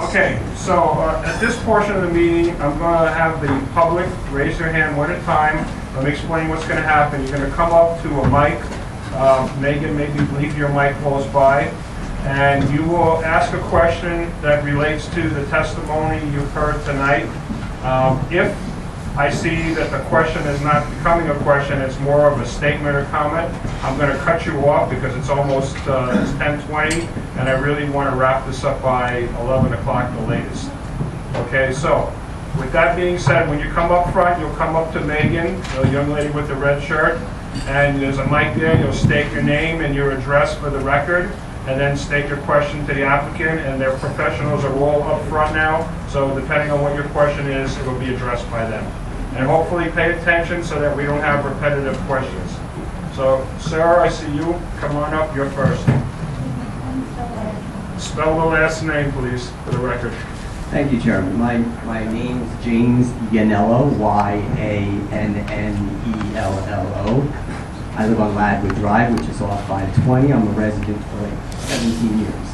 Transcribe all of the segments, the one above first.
Okay, so at this portion of the meeting, I'm going to have the public raise their hand one at a time. Let me explain what's going to happen. You're going to come up to a mic. Megan, maybe leave your mic close by. And you will ask a question that relates to the testimony you've heard tonight. If I see that the question is not becoming a question, it's more of a statement or comment, I'm going to cut you off because it's almost it's 10:20, and I really want to wrap this up by 11 o'clock the latest. Okay, so with that being said, when you come up front, you'll come up to Megan, the young lady with the red shirt, and there's a mic there. You'll state your name and your address for the record, and then state your question to the applicant, and their professionals are all up front now, so depending on what your question is, it will be addressed by them. And hopefully pay attention so that we don't have repetitive questions. So, Sarah, I see you. Come on up, you're first. Spell the last name, please, for the record. Thank you, Chairman. My name is James Yanello, Y-A-N-N-E-L-L-O. I live on Ladwood Drive, which is off 520. I'm a resident for like 17 years.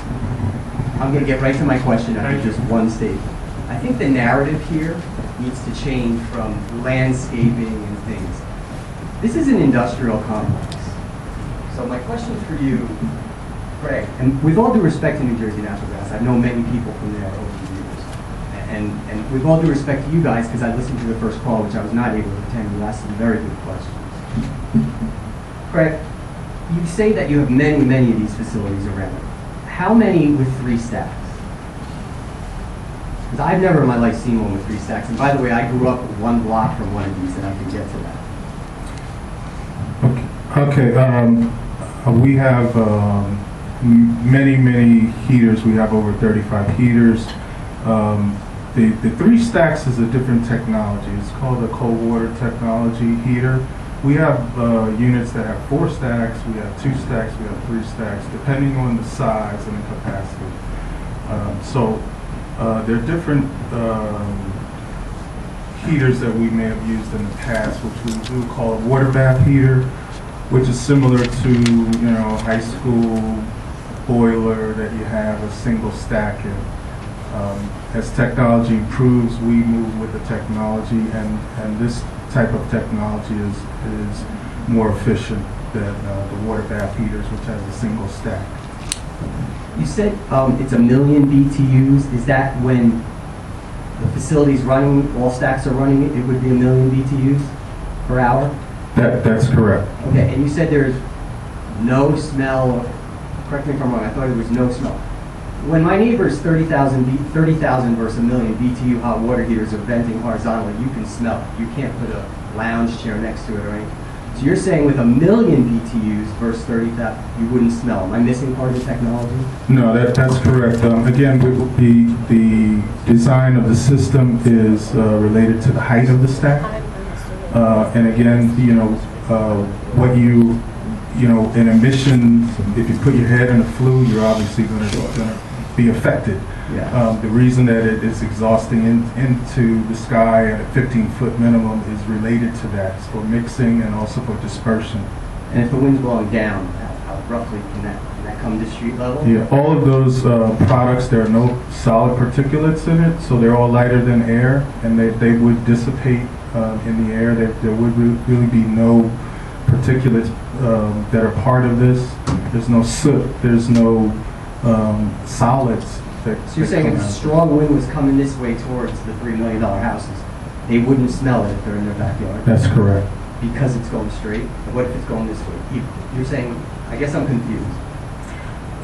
I'm going to get right to my question after just one statement. I think the narrative here needs to change from landscaping and things. This is an industrial complex. So my question for you, Craig, and with all due respect to New Jersey Natural Gas, I've known many people from there over the years. And with all due respect to you guys, because I listened to the first call, which I was not able to attend, you asked some very good questions. Craig, you say that you have many, many of these facilities around. How many with 3 stacks? Because I've never in my life seen one with 3 stacks. And by the way, I grew up 1 block from one of these, and I can get to that. Okay. We have many heaters. We have over 35 heaters. The 3 stacks is a different technology. It's called a cold water technology heater. We have units that have 4 stacks. We have 2 stacks. We have 3 stacks, depending on the size and the capacity. There are different heaters that we may have used in the past, which we do call a water bath heater, which is similar to, high school boiler that you have a single stack in. As technology improves, we move with the technology, and this type of technology is more efficient than the water bath heaters, which has a single stack. You said it's 1 million BTUs. Is that when the facility's running, all stacks are running, it would be 1 million BTUs per hour? That's correct. Okay, and you said there's no smell. Correct me if I'm wrong, I thought there was no smell. When my neighbor's 30,000 versus 1 million BTU hot water heaters are venting horizontally, you can smell it. You can't put a lounge chair next to it or anything. So you're saying with 1 million BTUs versus 30,000, you wouldn't smell. Am I missing part of the technology? No, that's correct. Again, the design of the system is related to the height of the stack. And again, what in emissions, if you put your head in a flue, you're obviously going to be affected. Yeah. The reason that it is exhausting into the sky at a 15-foot minimum is related to that. It's for mixing and also for dispersion. And if the wind's blowing down, how roughly can that come to street level? Yeah, all of those products, there are no solid particulates in it, so they're all lighter than air, and they would dissipate in the air. There would really be no particulates that are part of this. There's no soot, there's no solids. So you're saying if a strong wind was coming this way towards the $3 million houses, they wouldn't smell it if they're in their backyard? That's correct. Because it's going straight? What if it's going this way? You're saying, I guess I'm confused.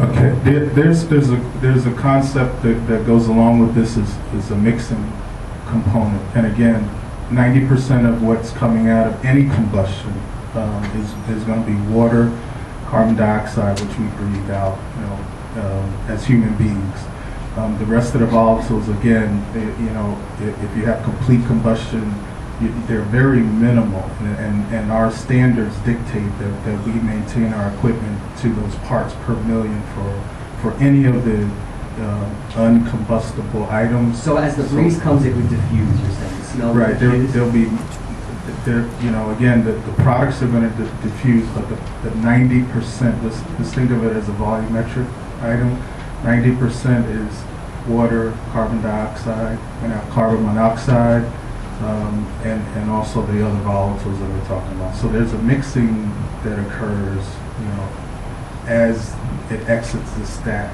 Okay, there's a concept that goes along with this is a mixing component. And again, 90% of what's coming out of any combustion is going to be water, carbon dioxide, which we breathe out, as human beings. The rest of the volatiles, again, if you have complete combustion, they're very minimal, and our standards dictate that we maintain our equipment to those parts per million for any of the uncombustible items. So as the breeze comes, it would diffuse, you're saying? The smell right, there'll be, again, the products are going to diffuse, but the 90%, let's think of it as a volumetric item, 90% is water, carbon dioxide, and carbon monoxide, and also the other volatiles that we're talking about. So there's a mixing that occurs, as it exits the stack.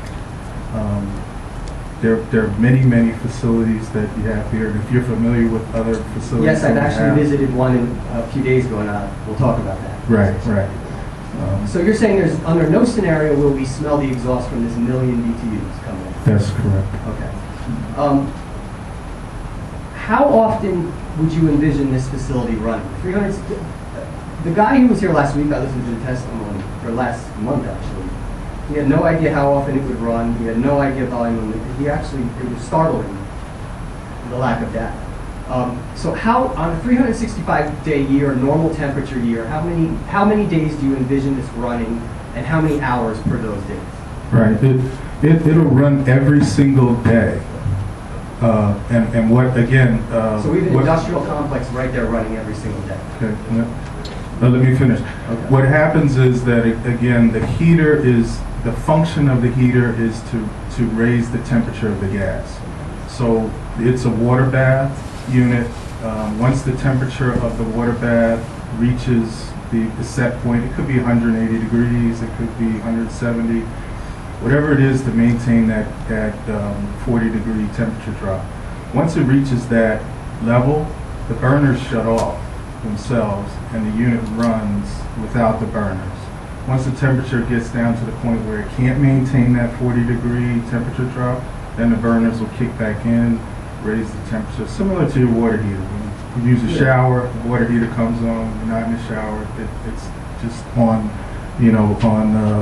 There are many facilities that you have here. If you're familiar with other facilities. Yes, I've that we actually have- visited one a few days ago, and we'll talk about that. Right. So you're saying there's, under no scenario will we smell the exhaust from this million BTUs coming in? That's correct. Okay. How often would you envision this facility running? 300, the guy who was here last week, I listened to the testimony, or last month actually, he had no idea how often it would run, he had no idea volume, it was startling, the lack of data. So how, on a 365-day year, normal temperature year, how many days do you envision this running, and how many hours per those days? Right. It'll run every single day. And what, again... So we have an industrial complex right there running every single day. Okay. Yeah. Let me finish. Okay. What happens is that, again, the function of the heater is to raise the temperature of the gas. So it's a water bath unit. Once the temperature of the water bath reaches the set point, it could be 180 degrees, it could be 170, whatever it is to maintain that 40-degree temperature drop. Once it reaches that level, the burners shut off themselves and the unit runs without the burners. Once the temperature gets down to the point where it can't maintain that 40-degree temperature drop, then the burners will kick back in, raise the temperature, similar to your water heater. When you use a shower, the water heater comes on, you're not in the shower, it's just on, on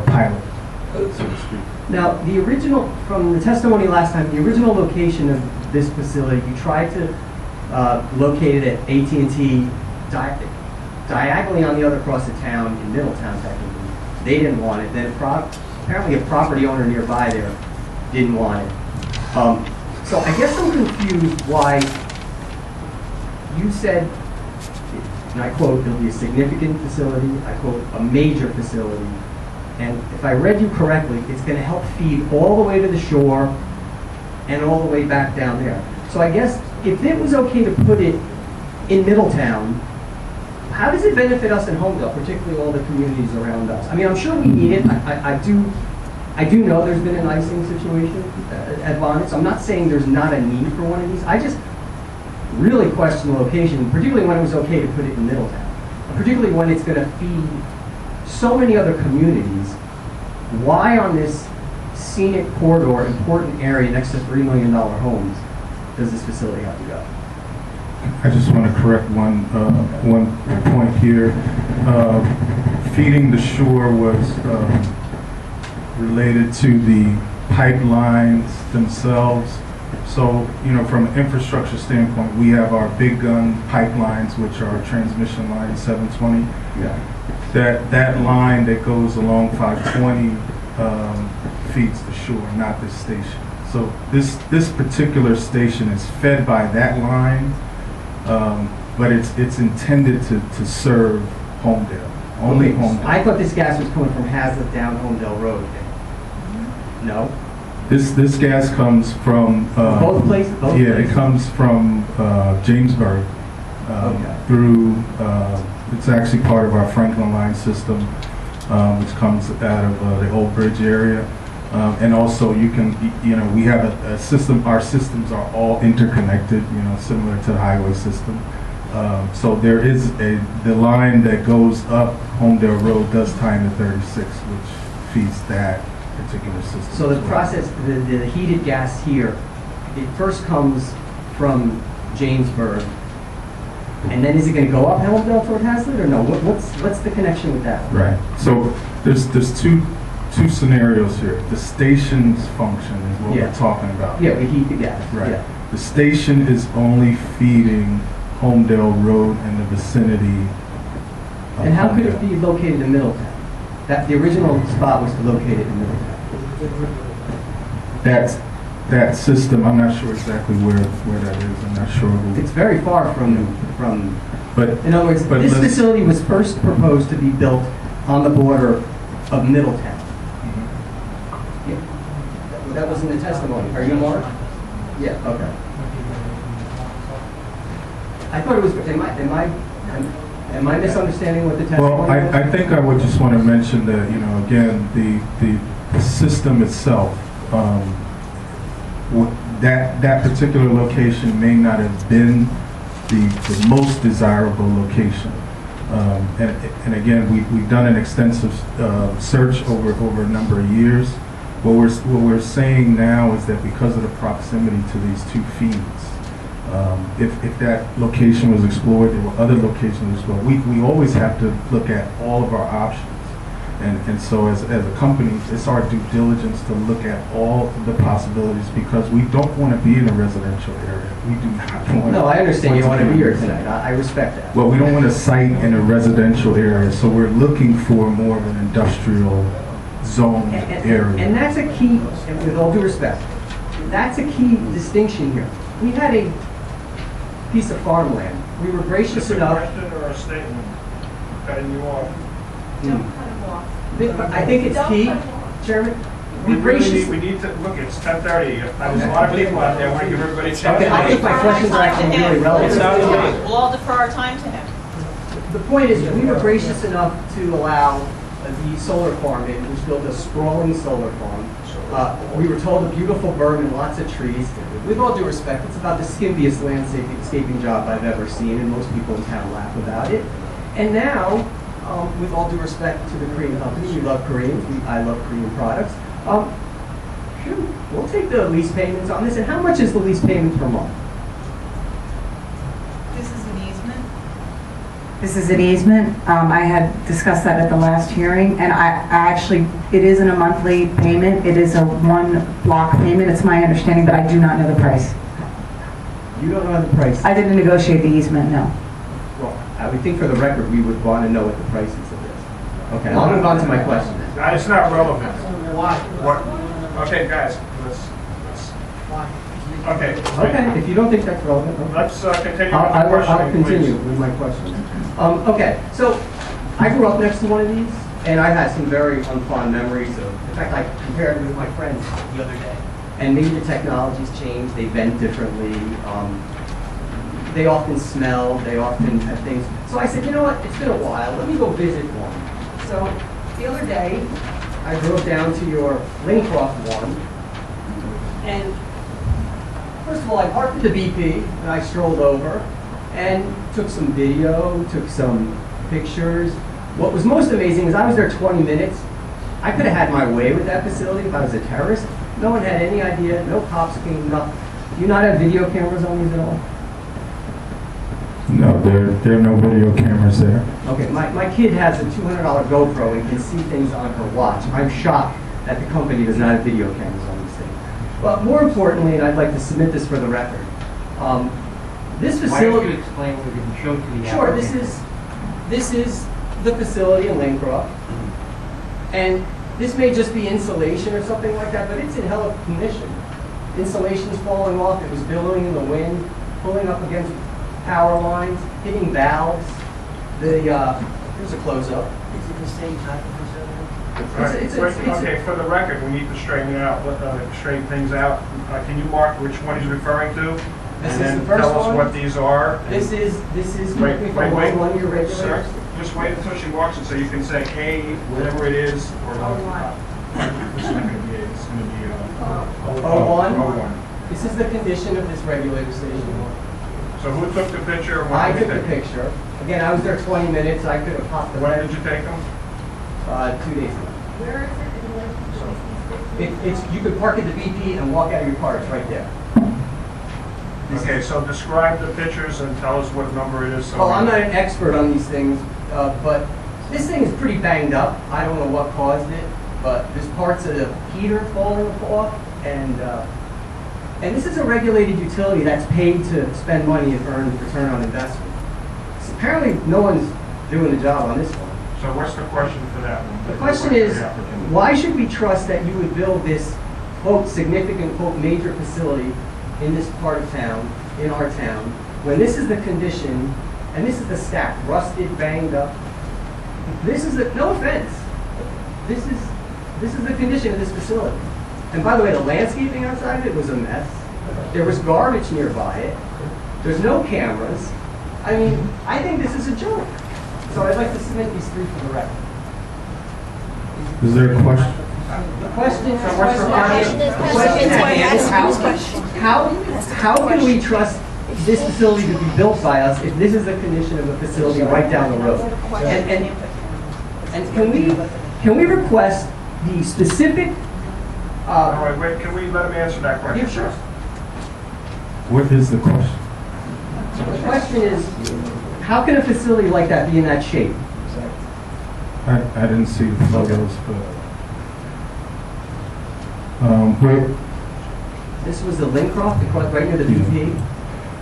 pilot, so to speak. Now, the original, from the testimony last time, the original location of this facility, you tried to locate it at AT&T diagonally on the other cross of town in Middletown, technically. They didn't want it. Then apparently a property owner nearby there didn't want it. So I guess I'm confused why you said, and I quote, it'll be a significant facility, I quote, a major facility. And if I read you correctly, it's going to help feed all the way to the shore and all the way back down there. So I guess if it was okay to put it in Middletown, how does it benefit us in Holmdel, particularly all the communities around us? I mean, I'm sure we need it. I do know there's been an icing situation at Bonnet, so I'm not saying there's not a need for one of these. I just really question the location, particularly when it was okay to put it in Middletown, particularly when it's going to feed so many other communities. Why on this scenic corridor, important area next to $3 million homes, does this facility have to go? I just want to correct one point here. Feeding the shore was related to the pipelines themselves. So, from an infrastructure standpoint, we have our big gun pipelines, which are transmission line 720. Yeah. That line that goes along 520 feeds the shore, not this station. So this particular station is fed by that line, but it's intended to serve Holmdel, only Holmdel. I thought this gas was coming from Hazlitt down Holmdel Road. No? This gas comes from Both places? Both yeah, places? it comes from Jamesburg through. It's actually part of our Franklin line system, which comes out of the Old Bridge area. And also you can, we have a system, our systems are all interconnected, similar to the highway system. So there is the line that goes up Holmdel Road does tie into 36, which feeds that particular system. So the process, the heated gas here, it first comes from Jamesburg, and then is it going to go up Holmdel toward Hazlitt, or no? What's the connection with that? Right. So there's two scenarios here. The station's function is what we're talking about. Yeah, we heat the gas. Right. Yeah. The station is only feeding Holmdel Road and the vicinity of And how could it Holmdel. be located in Middletown? That the original spot was located in Middletown. That system, I'm not sure exactly where that is. I'm not sure who. It's very far from. But In other words, but this let's- facility was first proposed to be built on the border of Middletown. Mhm. Yeah. That was in the testimony. Are you Mark? Yeah, okay. I thought it was, am I misunderstanding what the testimony Well, was? I think I would just want to mention that, you know, again, the system itself, that particular location may not have been the most desirable location. And again, we've done an extensive search over a number of years. What we're saying now is that because of the proximity to these two feeds, if that location was explored, there were other locations as well. We always have to look at all of our options. And so as a company, it's our due diligence to look at all the possibilities because we don't want to be in a residential area. We do not want. No, I understand you don't want to be here tonight. I respect that. Well, we don't want to site in a residential area, so we're looking for more of an industrial zone area. And that's a key, and with all due respect, that's a key distinction here. We had a piece of farmland. We were gracious enough. Is this a question or a statement? Cutting you off. I think it's key, Chairman. We need to, look, it's 10:30. There's a lot of people out there. I want to give everybody a chance. Okay, I think my questions are actually really relevant. We'll all defer our time to him. The point is, we were gracious enough to allow the solar farm in, which built a sprawling solar farm. We were told a beautiful berm and lots of trees. With all due respect, it's about the skimpiest landscaping job I've ever seen, and most people in town laugh about it. And now, with all due respect to the Korean company, we love Koreans, I love Korean products. We'll take the lease payments on this, and how much is the lease payment per month? This is an easement. This is an easement. I had discussed that at the last hearing, and I actually, it isn't a monthly payment. It is a one block payment. It's my understanding, but I do not know the price. You don't know the price? I didn't negotiate the easement, no. Well, I would think for the record, we would want to know what the price is of this. Okay, I'll move on to my question. It's not relevant. What? Okay, guys, okay. Okay, if you don't think that's relevant, okay. Let's continue with the I'll questioning, continue please. with my question. Okay, so I grew up next to one of these, and I had some very unfond memories of, in fact, I compared it with my friends the other day. And maybe the technology's changed, they vent differently, they often smell, they often have things. So I said, you know what, it's been a while, let me go visit one. So the other day, I drove down to your Lincroft one, and first of all, I parked at the BP, and I strolled over, and took some video, took some pictures. What was most amazing is I was there 20 minutes. I could have had my way with that facility if I was a terrorist. No one had any idea, no cops came, nothing. Do you not have video cameras on these at all? No, there are no video cameras there. Okay, my kid has a $200 GoPro and can see things on her watch. I'm shocked that the company does not have video cameras on these things. But more importantly, and I'd like to submit this for the record, this facility... Why don't you explain what you can show to the Sure, applicant? this is the facility in Lincroft. And this may just be insulation or something like that, but it's in hell of condition. Insulation's falling off, it was billowing in the wind, pulling up against power lines, hitting valves. Here's a close-up. Is it the same type of facility? All right. Okay, for the record, we need to straighten it out, straighten things out. Can you mark which one he's referring to? This And is then the first tell us one. what these are. This is, Wait, correct me if I'm wrong, one of your regulators. Sir, just wait until she marks it so you can say A, whatever it is, or not. It's not going to be A, it's going to be O1? O1. This is the condition of this regulator station. So who took the picture? and when I did took you the take it? picture. Again, I was there 20 minutes, I could have popped the When red, did you take them? 2 days ago. Where is it in relation to these pictures? You could park at the BP and walk out of your car, it's right there. Okay, so describe the pictures and tell us what number it is. So Well, I'm not an expert on these things, but this thing is pretty banged up. I don't know what caused it, but there's parts of the heater falling off, and this is a regulated utility that's paid to spend money and earn return on investment. So apparently, no one's doing the job on this one. So what's the question for that one? The question is, why should we trust that you would build this, quote, significant, quote, major facility in this part of town, in our town, when this is the condition, and this is the stack, rusted, banged up. This is the, no offense, this is the condition of this facility. And by the way, the landscaping outside of it was a mess. There was garbage nearby it. There's no cameras. I mean, I think this is a joke. So I'd like to submit these three for the record. Is there a question? The question is, what's your how can we trust this facility to be built by us if this is a condition of a facility right down the road? And can we request the specific? All right, wait, can we let him answer that question Yeah, sure. first? What is the question? The question is, how can a facility like that be in that shape? I didn't see the photos, but, where, This was the Lincroft, right near the BP?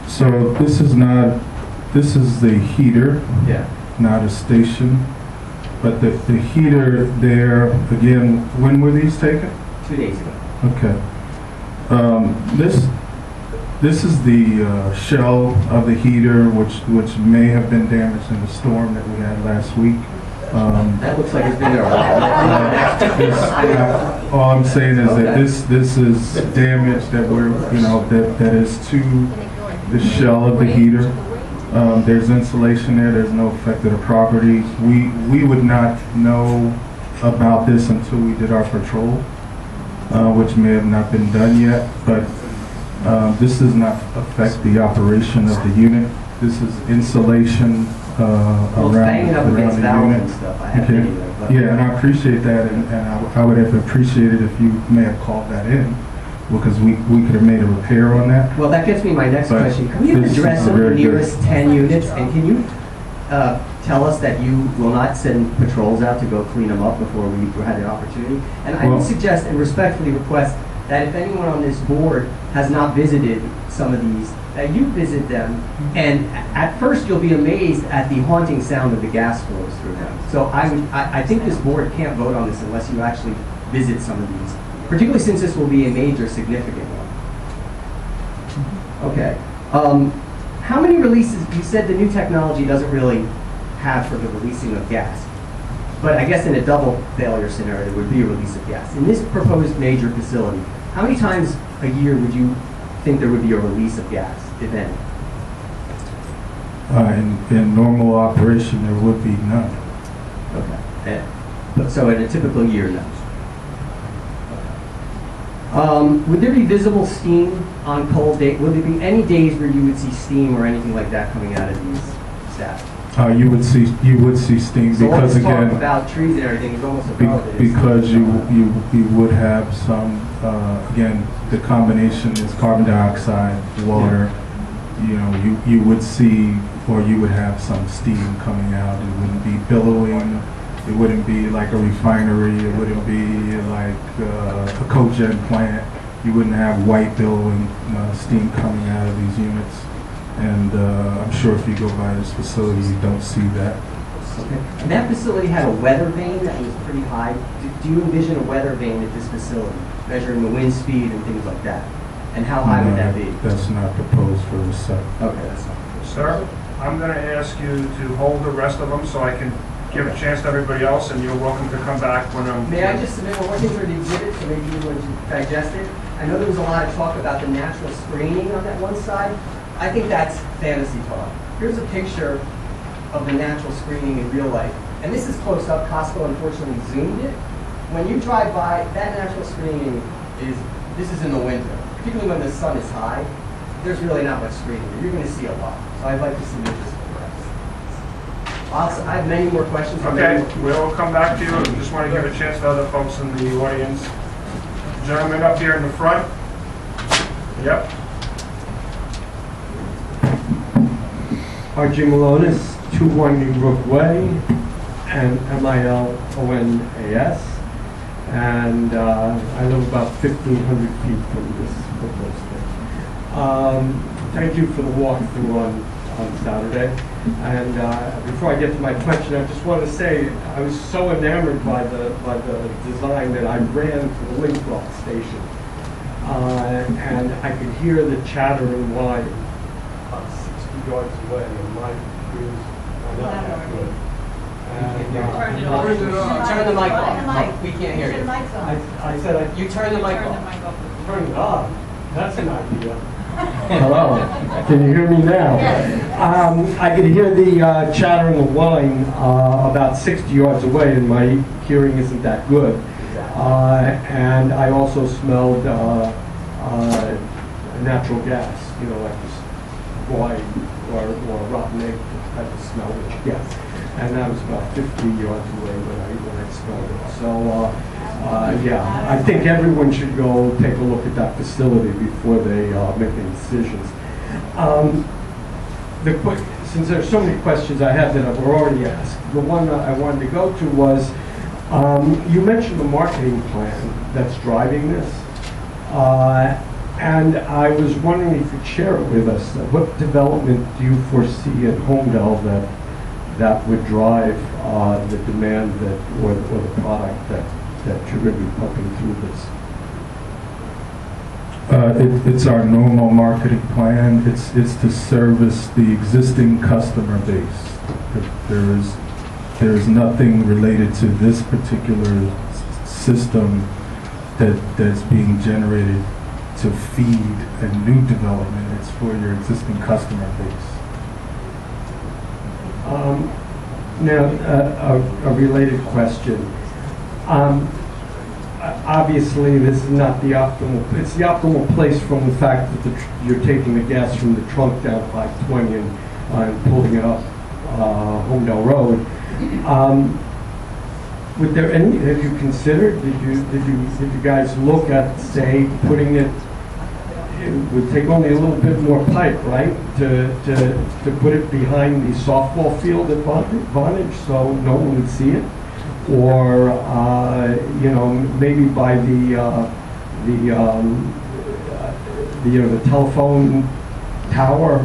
so this is the heater, Yeah. not a station. But the heater there, again, when were these taken? 2 days ago. Okay. This is the shell of the heater, which may have been damaged in the storm that we had last week. That looks like it's been there a while. All I'm saying is that this is damage that that is to the shell of the heater. There's insulation there. There's no effect to the property. We would not know about this until we did our patrol, which may have not been done yet. But this does not affect the operation of the unit. This is insulation Well, it's banging up against the valves unit. and stuff. I have Okay. video, but- Yeah, and I appreciate that, and I would have appreciated if you may have called that in, because we could have made a repair on that. Well, that gets me to my next But question. Can you this is address some of the very good. nearest 10 units? And can you tell us that you will not send patrols out to go clean them up before we had an opportunity? And I Well- would suggest and respectfully request that if anyone on this board has not visited some of these, that you visit them, and at first you'll be amazed at the haunting sound of the gas flows through them. So I think this board can't vote on this unless you actually visit some of these, particularly since this will be a major significant one. Okay. How many releases, you said the new technology doesn't really have for the releasing of gas, but I guess in a double failure scenario, there would be a release of gas. In this proposed major facility, how many times a year would you think there would be a release of gas, if any? In normal operation, there would be none. Okay. But so in a typical year, no. Would there be visible steam on cold days? Would there be any days where you would see steam or anything like that coming out of these stacks? You would see steam, So all because this talk again, about trees and everything is almost irrelevant. because you would have some, again, the combination is carbon dioxide, water. You would see, or you would have some steam coming out. It wouldn't be billowing. It wouldn't be like a refinery. It wouldn't be like a cogen plant. You wouldn't have white billowing steam coming out of these units. And I'm sure if you go by this facility, you don't see that. Okay. And that facility had a weather vane that was pretty high. Do you envision a weather vane at this facility, measuring the wind speed and things like that? And how high would that be? That's not proposed for the site. Okay, that's not. Sir, I'm going to ask you to hold the rest of them so I can give a chance to everybody else, and you're welcome to come back when I'm... May I just submit one more thing for the exhibit, so maybe you want to digest it? I know there was a lot of talk about the natural screening on that one side. I think that's fantasy talk. Here's a picture of the natural screening in real life. And this is close up. Costco unfortunately zoomed it. When you drive by, that natural screening this is in the winter. Particularly when the sun is high, there's really not much screening. You're going to see a lot. So I'd like to submit this for the rest. I have many more questions. Okay, we'll come back to you. I just want to give a chance to other folks in the audience. Gentleman up here in the front. Yep. R.J. Malonis, 2-1 New Brook Way, and MILONAS. And I live about 1,500 feet from this proposed thing. Thank you for the walkthrough on Saturday. And before I get to my question, I just want to say I was so enamored by the design that I ran to the Lincroft station. And I could hear the chattering line about 60 yards away, and my ears are not that good. And, Turn it off. Turn the mic off. Turn the mic. We can't hear Turn the you. mics off. I said, You turn the mic Turn the off. mic off. turn it on. That's an idea. Hello, can you hear me now? Yes. I could hear the chattering of wine about 60 yards away, and my hearing isn't that good. And I also smelled natural gas, you know, like this boy or rotten egg type of smell that you get. And that was about 50 yards away when I smelled it. So, yeah, I think everyone should go take a look at that facility before they make any decisions. Since there's so many questions I have that I've already asked, the one that I wanted to go to was, you mentioned the marketing plan that's driving this. And I was wondering if you'd share it with us. What development do you foresee at Holmdel that would drive the demand or the product that you're going to be pumping through this? It's our normal marketing plan. It's to service the existing customer base. There is nothing related to this particular system that's being generated to feed a new development. It's for your existing customer base. Now, a related question. Obviously, this is not the optimal. It's the optimal place from the fact that you're taking the gas from the trunk down 520 and pulling it up Holmdel Road. Would there any? Have you considered? Did you guys look at, say, putting it? It would take only a little bit more pipe, right, to put it behind the softball field at Vonage, so no one would see it, or you know, maybe by the telephone tower,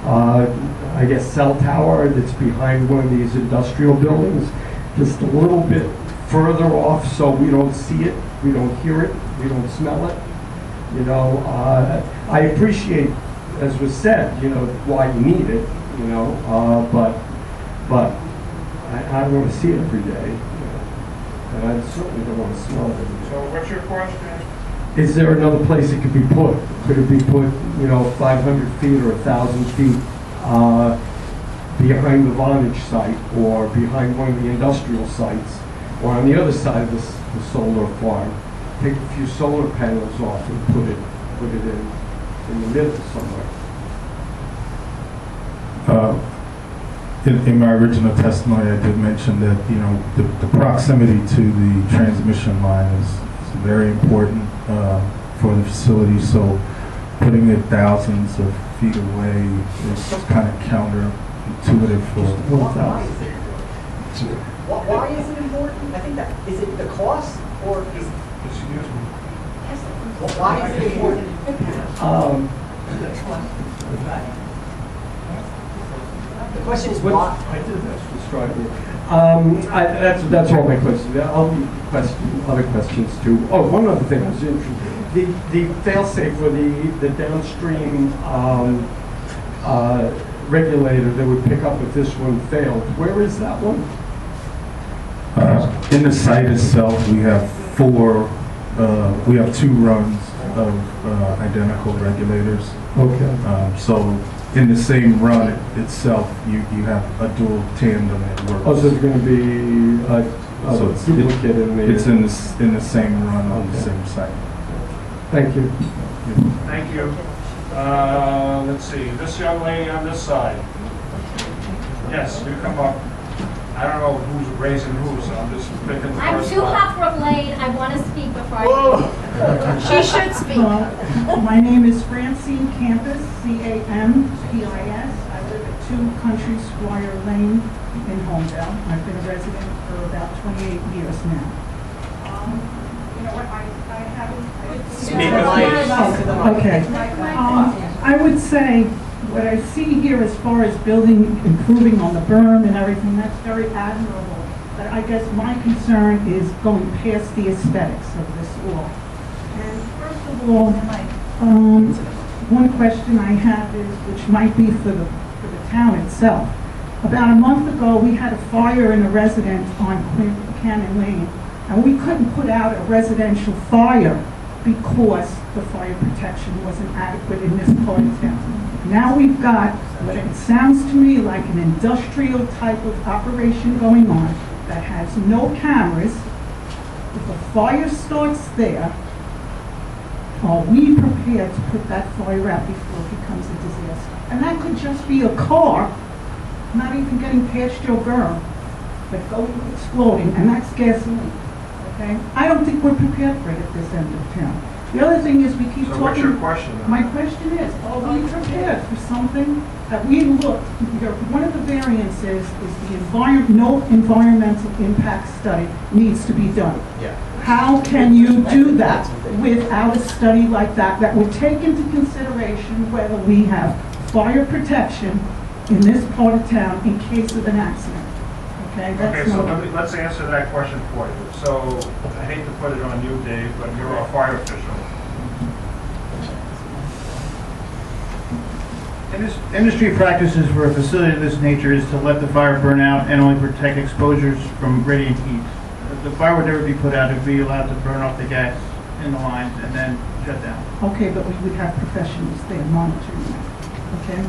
I guess cell tower that's behind one of these industrial buildings, just a little bit further off, so we don't see it, we don't hear it, we don't smell it. You know, I appreciate, as was said, you know, why you need it, you know, but I don't want to see it every day, you know, and I certainly don't want to smell it every day. So what's your question? Is there another place it could be put? Could it be put, you know, 500 feet or 1,000 feet behind the Vonage site, or behind one of the industrial sites, or on the other side of the solar farm? Take a few solar panels off and put it in the middle somewhere. In my original testimony, I did mention that, you know, the proximity to the transmission line is very important for the facility. So putting it thousands of feet away is kind of counterintuitive for. Why is it important? I think that, is it the cost, or is, Excuse me. why is it important? The question is why? I did describe it. That's all my questions. I'll be other questions too. Oh, one other thing I was interested. The fail-safe for the downstream regulator that would pick up if this one failed. Where is that one? In the site itself, we have two runs of identical regulators. Okay. So in the same run itself, you have a dual tandem that works. Oh, so there's going to be a So it's- duplicate in the... It's in the same run on the Okay. same site. Thank you. Thank you. Let's see, this young lady on this side. Yes, you come up. I don't know who's raising who, so I'm just picking the I'm first too one. hot for a blade. I want to speak before I She should speak. My name is Francine Campus, C-A-M-P-I-S. I live at 2 Country Squire Lane in Holmdel. I've been a resident for about 28 years now. You know what, I haven't... Okay. I would say, what I see here as far as building, improving on the berm and everything, that's very admirable. But I guess my concern is going past the aesthetics of this all. And first of all, one question I have is, which might be for the town itself. About a month ago, we had a fire in a residence on Cannon Lane, and we couldn't put out a residential fire because the fire protection wasn't adequate in this part of town. Now we've got what it sounds to me like an industrial type of operation going on that has no cameras. If a fire starts there, are we prepared to put that fire out before it becomes a disaster? And that could just be a car, not even getting past your berm, but going exploding, and that's gasoline, okay? I don't think we're prepared for it at this end of town. The other thing is we keep talking... So what's your question then? My question is, are we prepared for something that we looked, one of the variances is the no environmental impact study needs to be done. Yeah. How can you do that without a study like that, that would take into consideration whether we have fire protection in this part of town in case of an accident? Okay, Okay, so let's answer that question for you. So, I hate to put it on you, Dave, but you're a fire official. Industry practices for a facility of this nature is to let the fire burn out and only protect exposures from radiant heat. The fire would never be put out, it would be allowed to burn off the gas in the lines and then shut down. Okay, but we would have professionals there monitoring that, okay?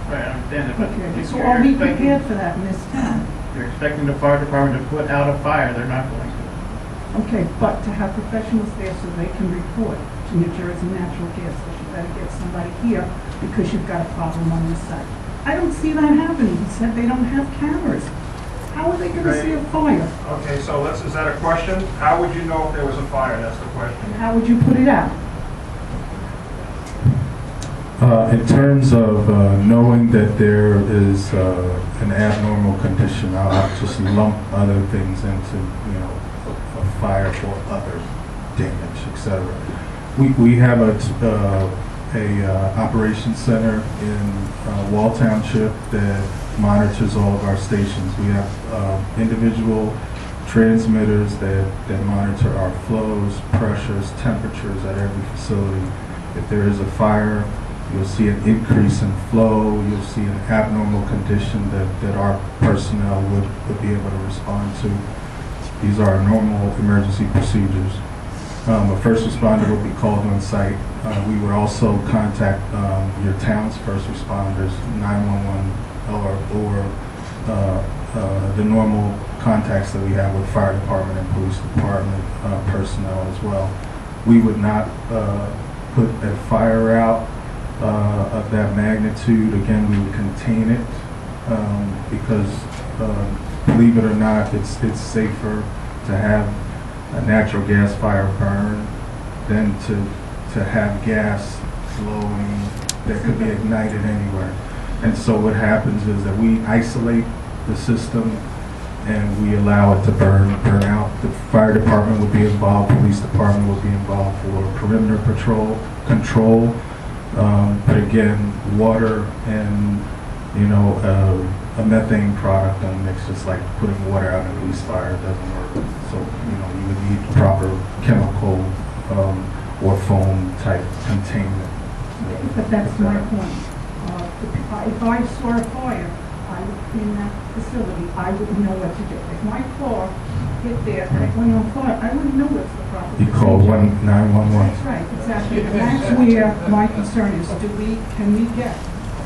Right, I understand that, but Okay, if so you're are we expecting- prepared for that in this town? You're expecting the fire department to put out a fire, they're not going to. Okay, but to have professionals there so they can report to New Jersey Natural Gas, that you better get somebody here because you've got a problem on this site. I don't see that happening. He said they don't have cameras. How are they gonna see a fire? Okay, so is that a question? How would you know if there was a fire? That's the And question. how would you put it out? In terms of knowing that there is an abnormal condition, I'll just lump other things into, a fire or other damage, etc. We have a operations center in Wall Township that monitors all of our stations. We have individual transmitters that monitor our flows, pressures, temperatures at every facility. If there is a fire, you'll see an increase in flow, you'll see an abnormal condition that our personnel would be able to respond to. These are normal emergency procedures. A first responder will be called on site. We would also contact your town's first responders, 911, or the normal contacts that we have with fire department and police department personnel as well. We would not put a fire out of that magnitude. Again, we would contain it because, believe it or not, it's safer to have a natural gas fire burn than to have gas flowing that could be ignited anywhere. And so what happens is that we isolate the system and we allow it to burn out. The fire department would be involved, police department would be involved for perimeter control. But again, water and, a methane product mixed, just like putting water out in a grease fire doesn't work. So, you would need proper chemical or foam type containment. But that's my point. If I saw a fire in that facility, I wouldn't know what to do. If my car hit there and it went on fire, I wouldn't know what's the proper You call procedure. 911. That's right, exactly. And that's where my concern is, can we get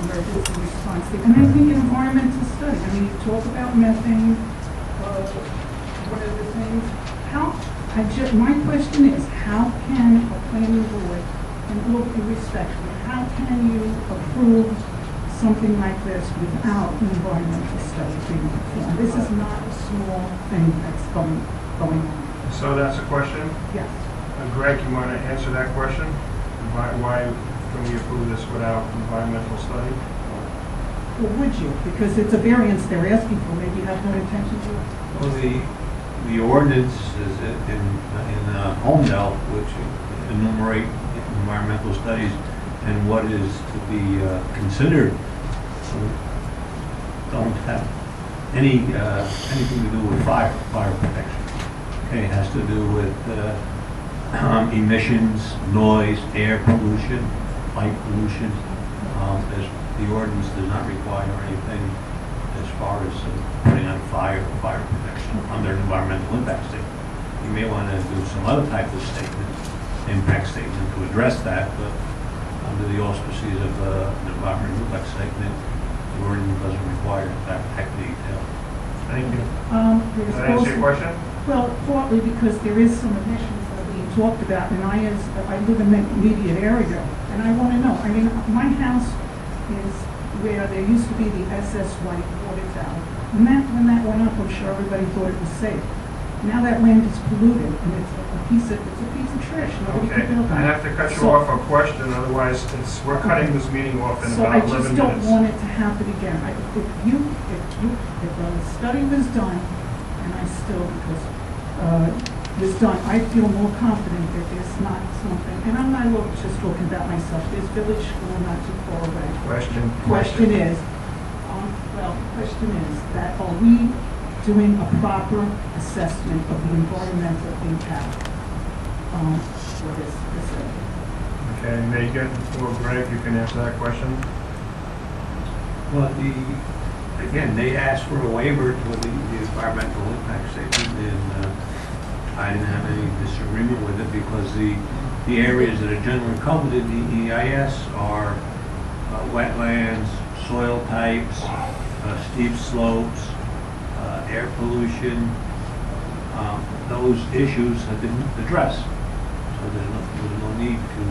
emergency response? And I think an environmental study, you talk about methane, what are the things? My question is, how can a planning board, and all due respect, how can you approve something like this without an environmental study being performed? This is not a small thing that's going on. So that's a question? Yes. Greg, you want to answer that question? Why can we approve this without environmental study? Well, would you? Because it's a variance they're asking for. Maybe you have no intention to. Well, the ordinance is in Holmdel, which enumerate environmental studies and what is to be considered, don't have anything to do with fire protection. Okay, it has to do with emissions, noise, air pollution, light pollution. The ordinance does not require anything as far as putting on fire protection under an environmental impact statement. You may want to do some other type of statement, impact statement to address that, but under the auspices of an environmental impact statement, the ordinance doesn't require that type of detail. Thank you. There's Does that answer your also- question? Well, partly because there is some emissions that are being talked about, and I live in the immediate area, and I want to know, I mean, my house is where there used to be the SS White water tower. When that went up, I'm sure everybody thought it was safe. Now that land is polluted, and it's a piece of trash, nobody Okay, can build on I it. have to cut you So- off a question, otherwise we're cutting this meeting off in So I about 11 just don't minutes. want it to happen again. If a study was done, and I still, because, was done, I feel more confident that there's not something, and I'm not just talking about myself, there's village school not too far away. Question is that are we doing a proper assessment of the environmental impact for this facility? Okay, Megan or Greg, you can answer that question. Well, again, they asked for a waiver to the environmental impact statement, and I didn't have any disagreement with it because the areas that are generally covered in the EIS are wetlands, soil types, steep slopes, air pollution. Those issues have been addressed, so there's no need to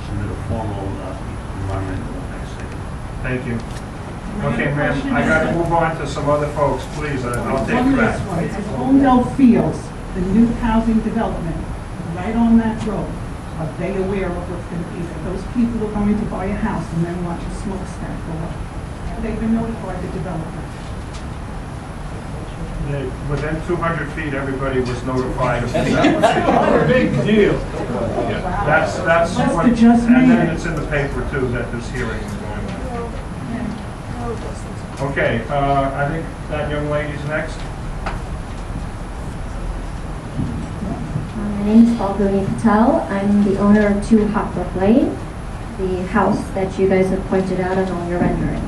submit a formal environmental impact statement. Thank you. Okay, ma'am, I gotta move on to some other folks, please, I'll take One that. last one. As Holmdel Fields, the new housing development, right on that road, are they aware of what's going to be there? Those people are going to buy a house and then watch a smokestack go up. Have they been notified, the developer? Yeah, within 200 feet, everybody was notified of that. Big deal. That's what, the just and then made it. it's in the paper too, that this hearing is going on. Okay, I think that young lady's next. My name is Falguni Patel. I'm the owner of 2 Hopbrook Lane, the house that you guys have pointed out on all your renderings.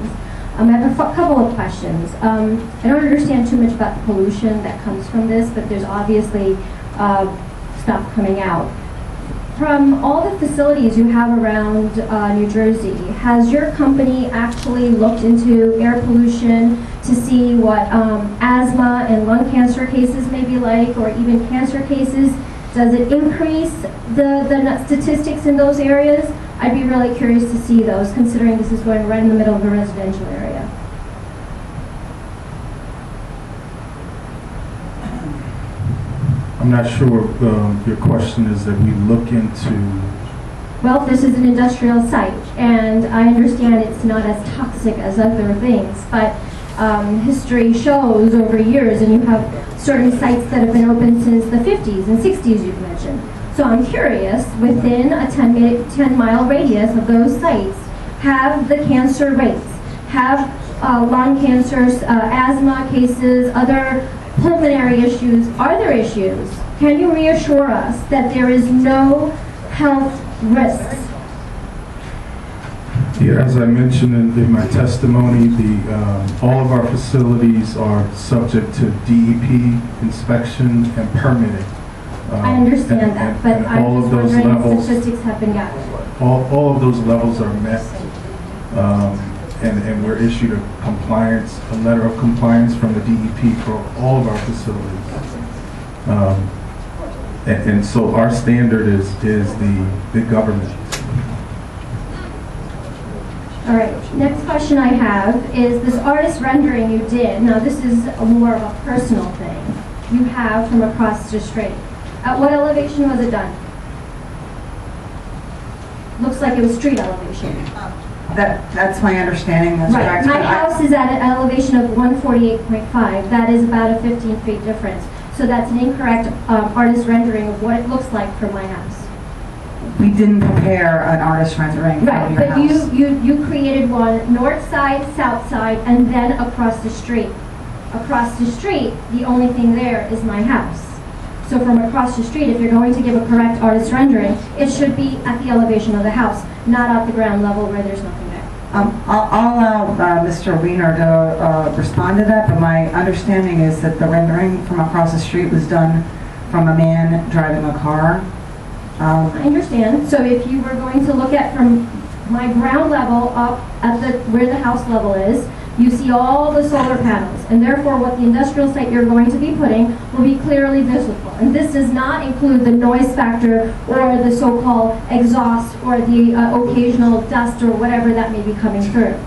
I have a couple of questions. I don't understand too much about the pollution that comes from this, but there's obviously stuff coming out. From all the facilities you have around New Jersey, has your company actually looked into air pollution to see what asthma and lung cancer cases may be like, or even cancer cases? Does it increase the statistics in those areas? I'd be really curious to see those, considering this is going right in the middle of a residential area. I'm not sure your question is that we look into. Well, this is an industrial site, and I understand it's not as toxic as other things, but history shows over years, and you have certain sites that have been open since the 50s and 60s you've mentioned. So I'm curious, within a 10-mile radius of those sites, have the cancer rates, have lung cancers, asthma cases, other pulmonary issues, are there issues? Can you reassure us that there is no health risks? Yeah, as I mentioned in my testimony, all of our facilities are subject to DEP inspection and permitting. I understand that, but I'm all just of those wondering if levels, statistics have been gathered. all of those levels are met, and we're issued a letter of compliance from the DEP for all of our facilities. And so our standard is the government. All right, next question I have is this artist rendering you did. Now this is more of a personal thing. You have from across the street. At what elevation was it done? Looks like it was street elevation. That's my understanding, that's Right, correct. my but I- house is at an elevation of 148.5. That is about a 15-feet difference. So that's an incorrect artist rendering of what it looks like for my house. We didn't prepare an artist rendering Right, of your but house. you created one north side, south side, and then across the street. Across the street, the only thing there is my house. So from across the street, if you're going to give a correct artist rendering, it should be at the elevation of the house, not at the ground level where there's nothing there. I'll allow Mr. Wiener to respond to that, but my understanding is that the rendering from across the street was done from a man driving a car. I understand. So if you were going to look at from my ground level up at where the house level is, you see all the solar panels, and therefore what the industrial site you're going to be putting will be clearly visible. And this does not include the noise factor or the so-called exhaust or the occasional dust or whatever that may be coming through.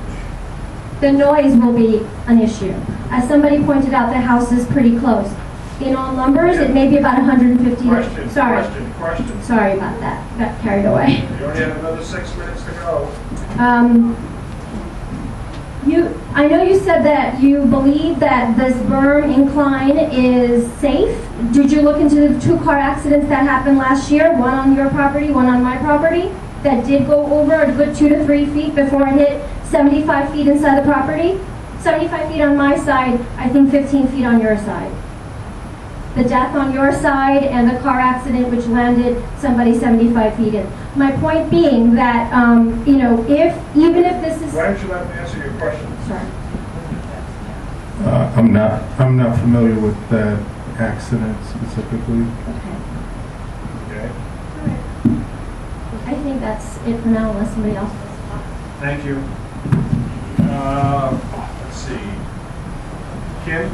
The noise will be an issue. As somebody pointed out, the house is pretty close. In all numbers, it may be about 150. Question. Sorry about that. Got carried away. You only have another 6 minutes to go. I know you said that you believe that this berm incline is safe. Did you look into the 2 car accidents that happened last year? One on your property, one on my property, that did go over a good 2 to 3 feet before it hit 75 feet inside the property? 75 feet on my side, I think 15 feet on your side. The death on your side and the car accident which landed somebody 75 feet in. My point being that, even if this is... Why don't you let me answer your question? Sorry. I'm not familiar with that accident specifically. Okay. Okay. I think that's it for now unless somebody else wants to talk. Thank you. Let's see. Kim?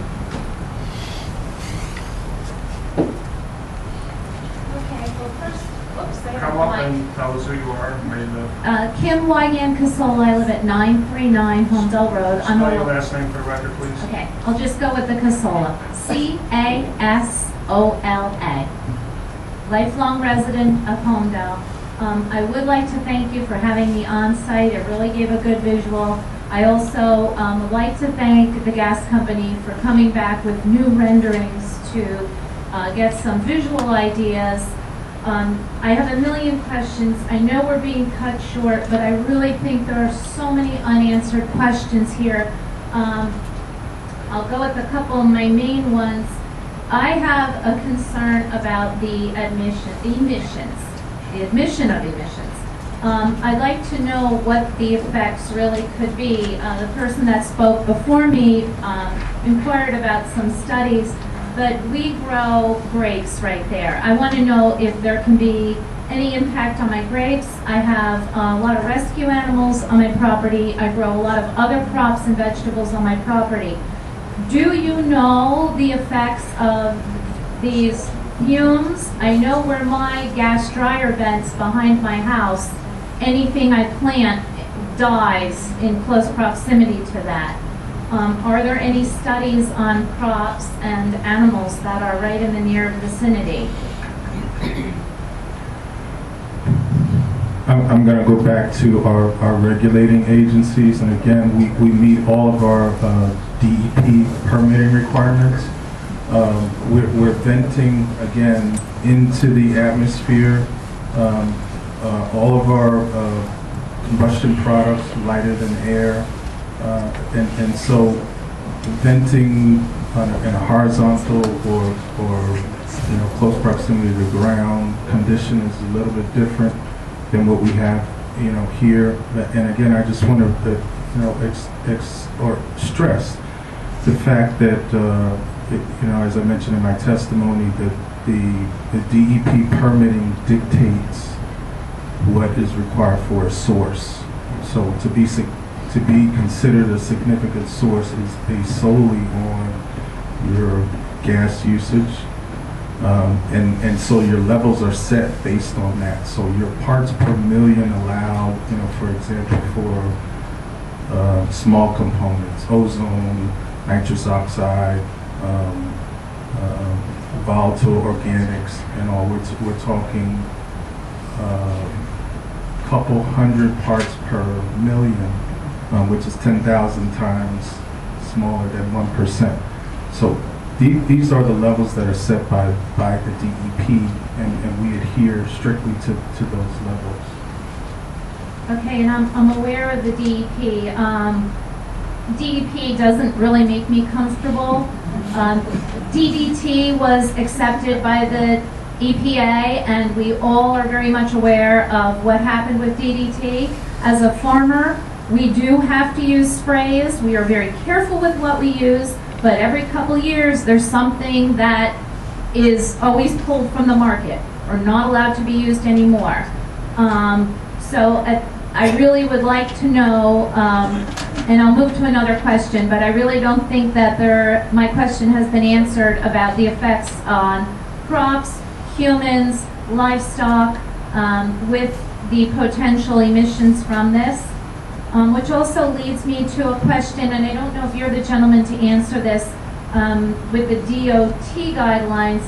Okay, well first, whoops, I have Come up my- and tell us who you are and where you live. Kim Wygan Casola, I live at 939 Holmdel Road. Spell your last name for the record, please. Okay, I'll just go with the Casola. Casola. Lifelong resident of Holmdel. I would like to thank you for having me on site. It really gave a good visual. I also would like to thank the gas company for coming back with new renderings to get some visual ideas. I have a million questions. I know we're being cut short, but I really think there are so many unanswered questions here. I'll go with a couple of my main ones. I have a concern about the admission of emissions. I'd like to know what the effects really could be. The person that spoke before me inquired about some studies, but we grow grapes right there. I want to know if there can be any impact on my grapes. I have a lot of rescue animals on my property. I grow a lot of other crops and vegetables on my property. Do you know the effects of these fumes? I know where my gas dryer vents behind my house, anything I plant dies in close proximity to that. Are there any studies on crops and animals that are right in the near vicinity? I'm going to go back to our regulating agencies, and again, we meet all of our DEP permitting requirements. We're venting, again, into the atmosphere. All of our combustion products lighter than air, and so venting in a horizontal or close proximity to the ground condition is a little bit different than what we have here. And again, I just want to stress the fact that as I mentioned in my testimony, that the DEP permitting dictates what is required for a source. So to be considered a significant source is based solely on your gas usage, and so your levels are set based on that. So your parts per million allowed, for example, for small components, ozone, nitrous oxide, volatile organics, and all. We're talking couple hundred parts per million, which is 10,000 times smaller than 1%. So these are the levels that are set by the DEP, and we adhere strictly to those levels. Okay, and I'm aware of the DEP. DEP doesn't really make me comfortable. DDT was accepted by the EPA, and we all are very much aware of what happened with DDT. As a farmer, We do have to use sprays. We are very careful with what we use, but every couple years, there's something that is always pulled from the market or not allowed to be used anymore. I really would like to know, and I'll move to another question, but I really don't think that my question has been answered about the effects on crops, humans, livestock, with the potential emissions from this. Which also leads me to a question, and I don't know if you're the gentleman to answer this, with the DOT guidelines.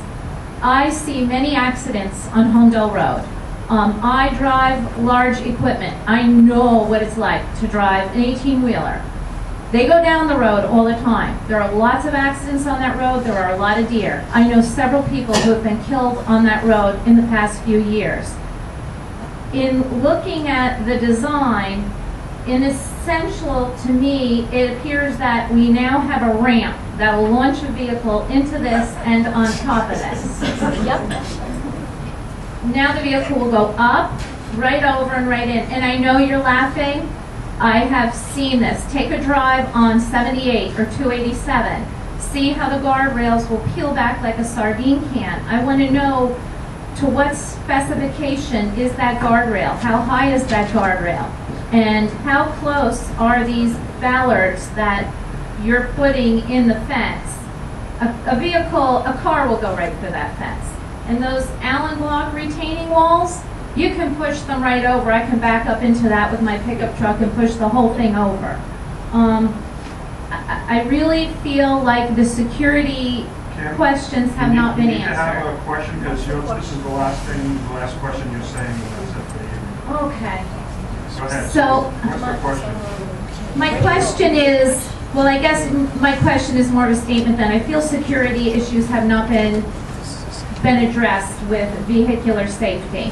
I see many accidents on Holmdel Road. I drive large equipment. I know what it's like to drive an 18-wheeler. They go down the road all the time. There are lots of accidents on that road. There are a lot of deer. I know several people who have been killed on that road in the past few years. In looking at the design, in essential to me, it appears that we now have a ramp that will launch a vehicle into this and on top of this. Yep. Now the vehicle will go up, right over, and right in. And I know you're laughing. I have seen this. Take a drive on 78 or 287. See how the guardrails will peel back like a sardine can. I want to know to what specification is that guardrail? How high is that guardrail? And how close are these ballards that you're putting in the fence? A car will go right through that fence. And those Allen block retaining walls, you can push them right over. I can back up into that with my pickup truck and push the whole thing over. I really feel like the security questions have not been You need to have answered. a question, because this is the last question you're saying, and that's it for you. Okay. Go ahead. So, What's the question? my question is, well, I guess my question is more of a statement than I feel security issues have not been addressed with vehicular safety.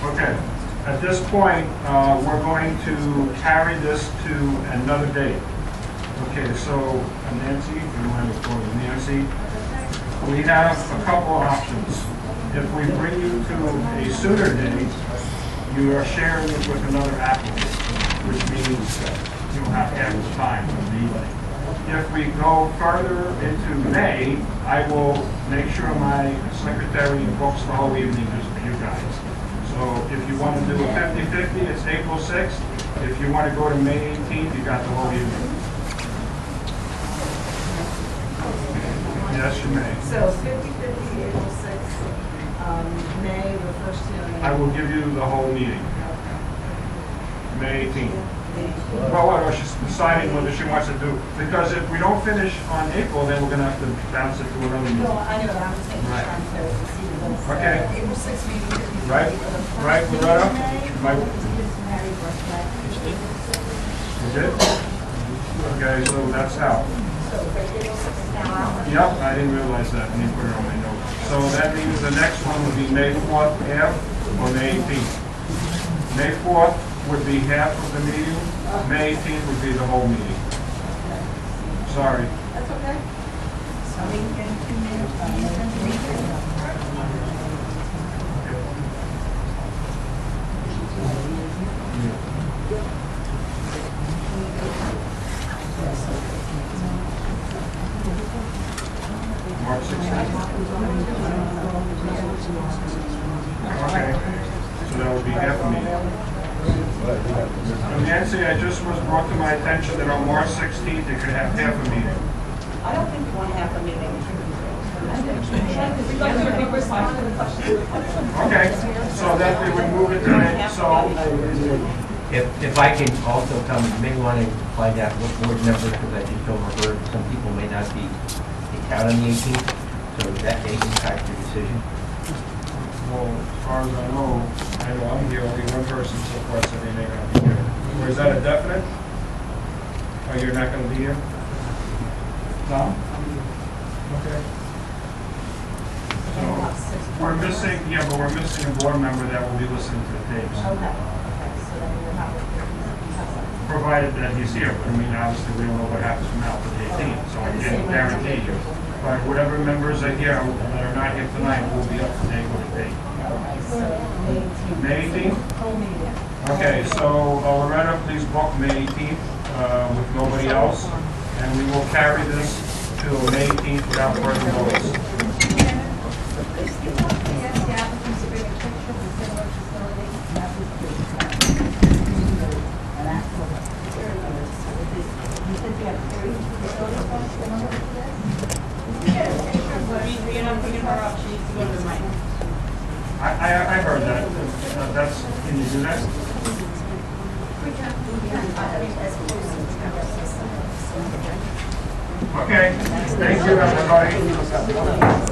Okay. At this point, we're going to carry this to another date. Okay, so Nancy, if you want to call me Nancy, we have a couple options. If we bring you to a sooner date, you are sharing it with another applicant, which means you'll have half the time of the meeting. If we go further into May, I will make sure my secretary books the whole evening just for you guys. So if you want to do a 50-50, it's April 6th. If you want to go to May 18th, you got the whole evening. Yes, you may. So 50-50, April 6th, May, the first hearing. I will give you the whole meeting. May 18th. Well, what, she's deciding whether she wants to do, because if we don't finish on April, then we're going to have to bounce it to another meeting. No, I know, I'm just Right. trying to see the Okay. April 6th meeting. Right, Loretta? Right. You did? Okay, so that's out. So April 6th is now out. Yep, I didn't realize that. I didn't put it on my notes. So that means the next one would be May 4th half or May 18th. May 4th would be half of the meeting. May 18th would be the whole meeting. Sorry. That's okay. So we can March 16th. Okay, so that would be half a meeting. And Nancy, I just was brought to my attention that on March 16th, you could have half a meeting. I don't think we want to have a meeting. We'd like to respond to the question. Okay, so then we would move it to May, so, If I can also comment, you may want to find out what board members, because I just overheard some people may not be out on the 18th, so that may impact your decision. well, as far as I know I'm here, only one person so far said they may not be here. Or is that a definite? Or you're not gonna be here? No? Okay. So, we're missing, but we're missing a board member that will be listening to the tapes. Okay, so then we'll have a. Provided that he's here. I mean, obviously, we don't know what happens from now to the 18th, so I can't guarantee you. But whatever members are here that are not here tonight will be up to date with the date. So May 18th. May 18th? Whole meeting. Okay, so Loretta, please book May 18th with nobody else, and we will carry this till May 18th without further notice. I heard that. That's, can you do that? Okay, thank you, everybody.